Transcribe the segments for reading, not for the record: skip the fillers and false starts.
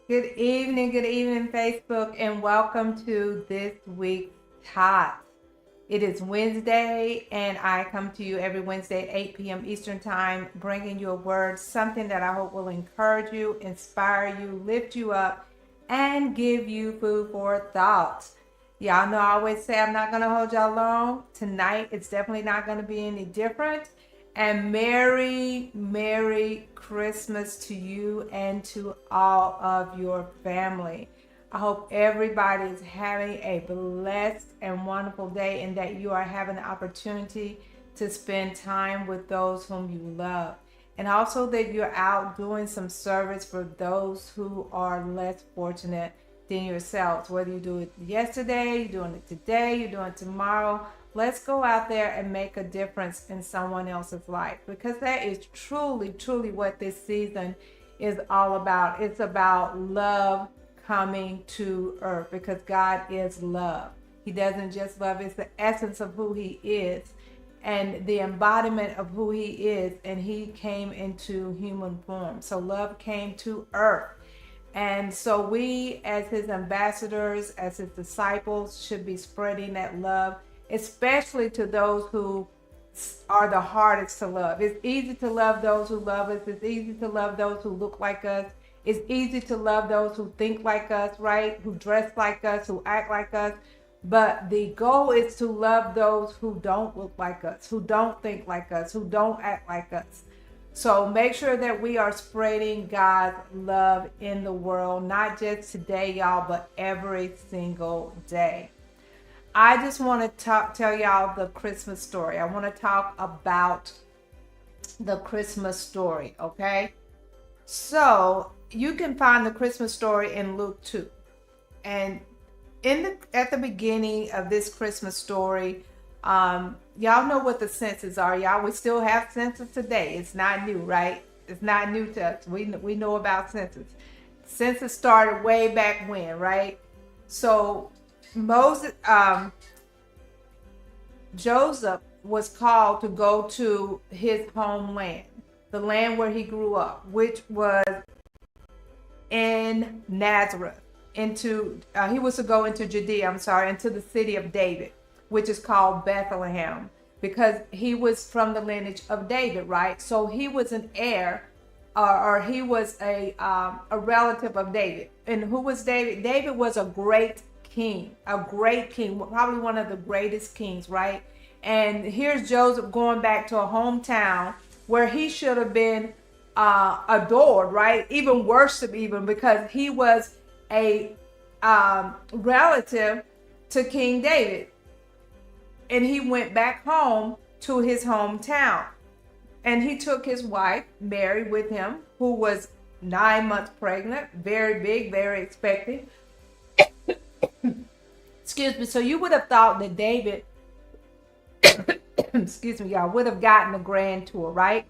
Good evening, Facebook, and welcome to this week's Tots. It is Wednesday, and I come to you every Wednesday at 8 p.m. Eastern Time, bringing you a word, something that I hope will encourage you, inspire you, lift you up, and give you food for thought. Y'all know I always say I'm not going to hold y'all long. Tonight, it's definitely not going to be any different. And Merry Christmas to you and to all of your family. I hope everybody is having a blessed and wonderful day and that you are having the opportunity to spend time with those whom you love. And also that you're out doing some service for those who are less fortunate than yourselves. Whether you do it yesterday, you're doing it today, you're doing it tomorrow. Let's go out there and make a difference in someone else's life, because that is truly what this season is all about. It's about love coming to earth, because God is love. He doesn't just love, it's the essence of who he is and the embodiment of who he is, and he came into human form. So love came to earth. And so we, as his ambassadors, as his disciples, should be spreading that love, especially to those who are the hardest to love. It's easy to love those who love us. It's easy to love those who look like us. It's easy to love those who think like us, right? Who dress like us, who act like us. But the goal is to love those who don't look like us, who don't think like us, who don't act like us. So make sure that we are spreading God's love in the world, not just today, y'all, but every single day. I just want to tell y'all the Christmas story. I want to talk about the Christmas story, okay? So you can find the Christmas story in Luke 2. And at the beginning of this Christmas story, y'all know what the census are. Y'all, we still have census today. It's not new, right? It's not new to us. We know about census. Census started way back when, right? So Joseph was called to go to his homeland, the land where he grew up, which was in Nazareth. He was to go into Judea, into the city of David, which is called Bethlehem, because he was from the lineage of David, right? So he was an heir, or he was a relative of David. And who was David? David was a great king, probably one of the greatest kings, right? And here's Joseph going back to a hometown where he should have been adored, right? Even worshiped, even because he was a relative to King David. And he went back home to his hometown. And he took his wife, Mary, with him, who was 9 months pregnant, very big, very expecting. Excuse me. So you would have thought that David, excuse me, y'all, would have gotten a grand tour, right?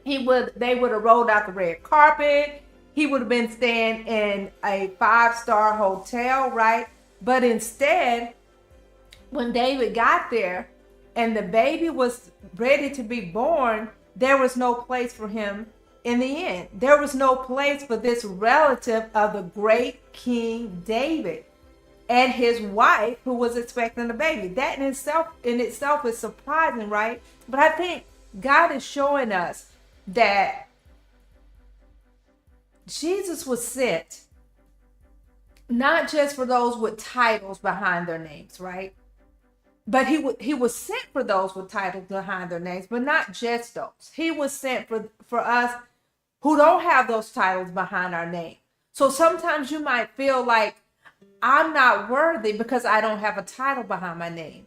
They would have rolled out the red carpet. He would have been staying in a 5-star hotel, right? But instead, when David got there and the baby was ready to be born, there was no place for him in the inn. There was no place for this relative of the great King David and his wife, who was expecting a baby. That in itself is surprising, right? But I think God is showing us that Jesus was sent not just for those with titles behind their names, right? But he was sent for those with titles behind their names, but not just those. He was sent for us who don't have those titles behind our name. So sometimes you might feel like, I'm not worthy because I don't have a title behind my name.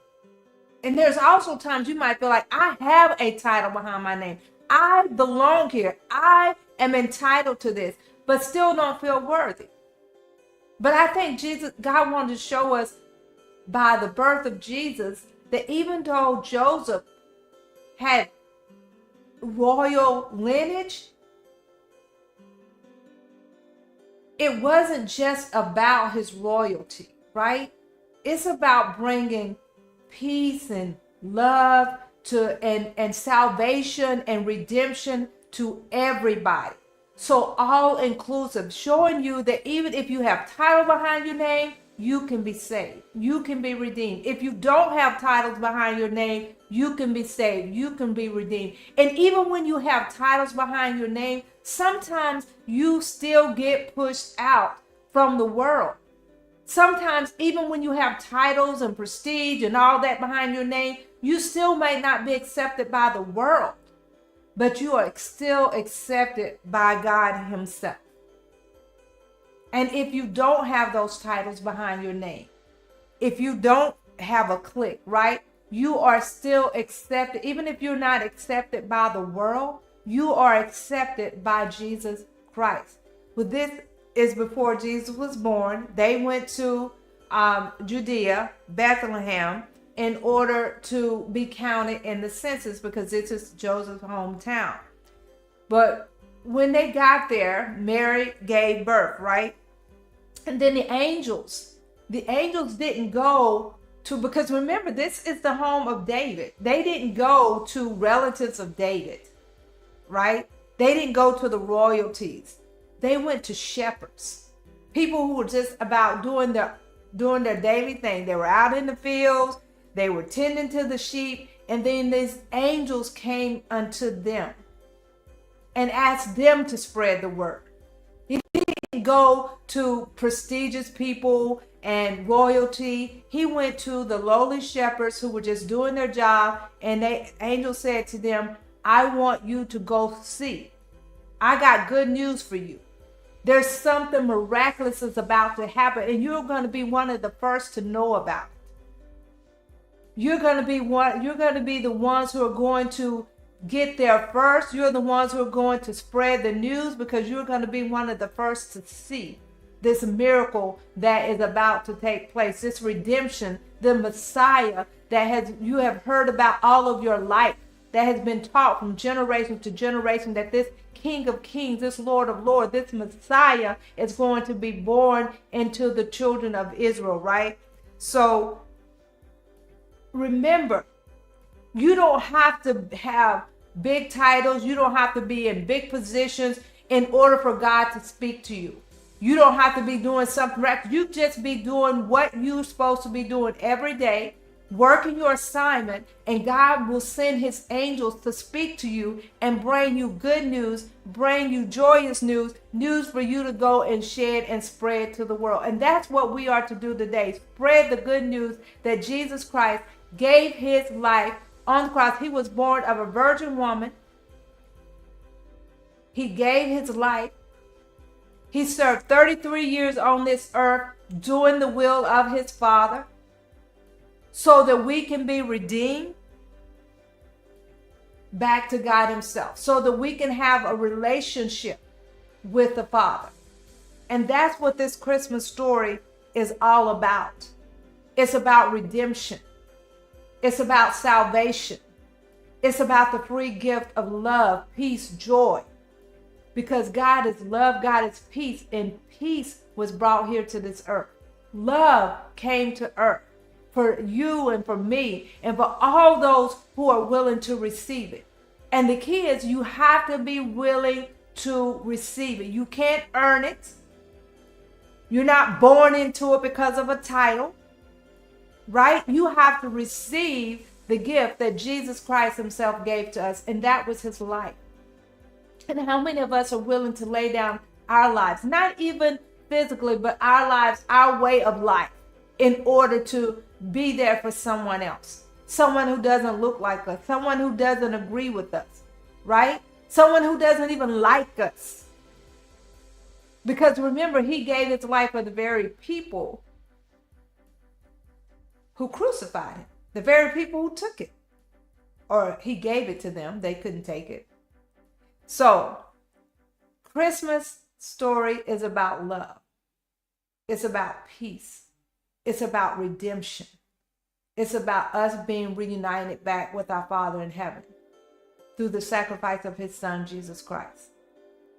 And there's also times you might feel like, I have a title behind my name. I belong here. I am entitled to this, but still don't feel worthy. But I think God wanted to show us by the birth of Jesus that even though Joseph had royal lineage, it wasn't just about his royalty, right? It's about bringing peace and love and salvation and redemption to everybody. So all inclusive, showing you that even if you have title behind your name, you can be saved. You can be redeemed. If you don't have titles behind your name, you can be saved. You can be redeemed. And even when you have titles behind your name, sometimes you still get pushed out from the world. Sometimes even when you have titles and prestige and all that behind your name, you still may not be accepted by the world, but you are still accepted by God himself. And if you don't have those titles behind your name, if you don't have a clique, right, you are still accepted. Even if you're not accepted by the world, you are accepted by Jesus Christ. But this is before Jesus was born. They went to Judea, Bethlehem, in order to be counted in the census, because this is Joseph's hometown. But when they got there, Mary gave birth, right? And then the angels didn't go to, because remember, this is the home of David. They didn't go to relatives of David, right? They didn't go to the royalties. They went to shepherds, people who were just about doing their daily thing. They were out in the fields. They were tending to the sheep. And then these angels came unto them and asked them to spread the word. He didn't go to prestigious people and royalty. He went to the lowly shepherds who were just doing their job. And the angel said to them, I want you to go see. I got good news for you. There's something miraculous is about to happen, and you're going to be one of the first to know about it. You're going to be the ones who are going to get there first. You're the ones who are going to spread the news, because you're going to be one of the first to see this miracle that is about to take place. This redemption, the Messiah that you have heard about all of your life, that has been taught from generation to generation, that this King of Kings, this Lord of Lords, this Messiah is going to be born into the children of Israel, right? So remember, you don't have to have big titles. You don't have to be in big positions in order for God to speak to you. You don't have to be doing something right. You just be doing what you're supposed to be doing every day, working your assignment, and God will send his angels to speak to you and bring you good news, bring you joyous news for you to go and share and spread to the world. And that's what we are to do today. Spread the good news that Jesus Christ gave his life on the cross. He was born of a virgin woman. He gave his life. He served 33 years on this earth doing the will of his Father, so that we can be redeemed back to God himself, so that we can have a relationship with the Father. And that's what this Christmas story is all about. It's about redemption. It's about salvation. It's about the free gift of love, peace, joy. Because God is love, God is peace, and peace was brought here to this earth. Love came to earth for you and for me and for all those who are willing to receive it. And the key is, you have to be willing to receive it. You can't earn it. You're not born into it because of a title, right? You have to receive the gift that Jesus Christ himself gave to us, and that was his life. And how many of us are willing to lay down our lives, not even physically, but our lives, our way of life, in order to be there for someone else, someone who doesn't look like us, someone who doesn't agree with us, right? Someone who doesn't even like us. Because remember, he gave his life for the very people who crucified him, the very people who took it, or he gave it to them. They couldn't take it. So Christmas story is about love. It's about peace. It's about redemption. It's about us being reunited back with our Father in heaven through the sacrifice of his Son, Jesus Christ.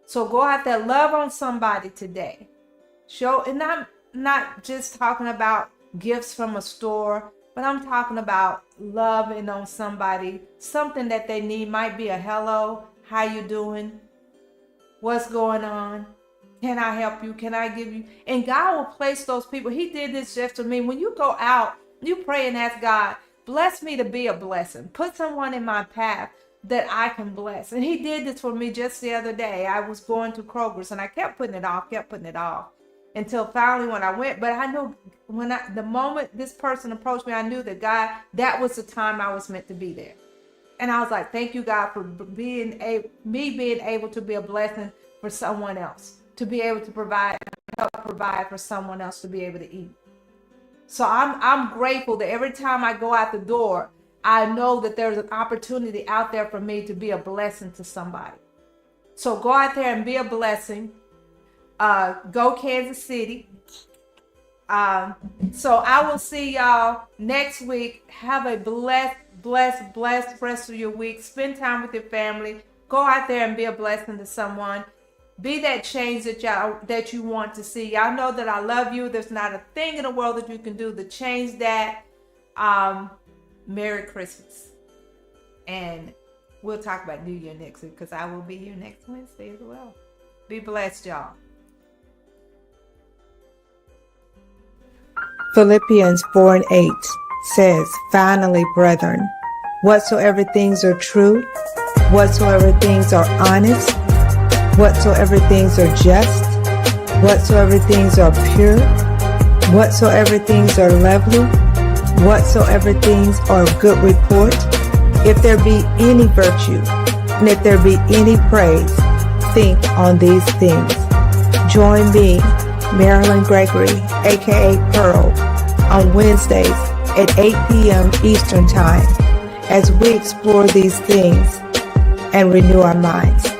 So go out there, love on somebody today. Show, and I'm not just talking about gifts from a store, but I'm talking about loving on somebody, something that they need. Might be a hello, how you doing? What's going on? Can I help you? Can I give you? And God will place those people. He did this just for me. When you go out, you pray and ask God, bless me to be a blessing. Put someone in my path that I can bless. And he did this for me just the other day. I was going to Kroger's and I kept putting it off, until finally when I went. But I know the moment this person approached me, I knew that God, that was the time I was meant to be there. And I was like, thank you, God, for being able to be a blessing for someone else, to be able to help provide for someone else to be able to eat. So I'm grateful that every time I go out the door, I know that there's an opportunity out there for me to be a blessing to somebody. So go out there and be a blessing. Go Kansas City. So I will see y'all next week. Have a blessed rest of your week. Spend time with your family. Go out there and be a blessing to someone. Be that change that you want to see. Y'all know that I love you. There's not a thing in the world that you can do to change that. Merry Christmas. And we'll talk about New Year next week because I will be here next Wednesday as well. Be blessed, y'all. Philippians 4:8 says, finally, brethren, whatsoever things are true, whatsoever things are honest, whatsoever things are just, whatsoever things are pure, whatsoever things are lovely, whatsoever things are of good report, if there be any virtue, and if there be any praise, think on these things. Join me, Marilyn Gregory, aka Pearl, on Wednesdays at 8 p.m. Eastern Time as we explore these things and renew our minds.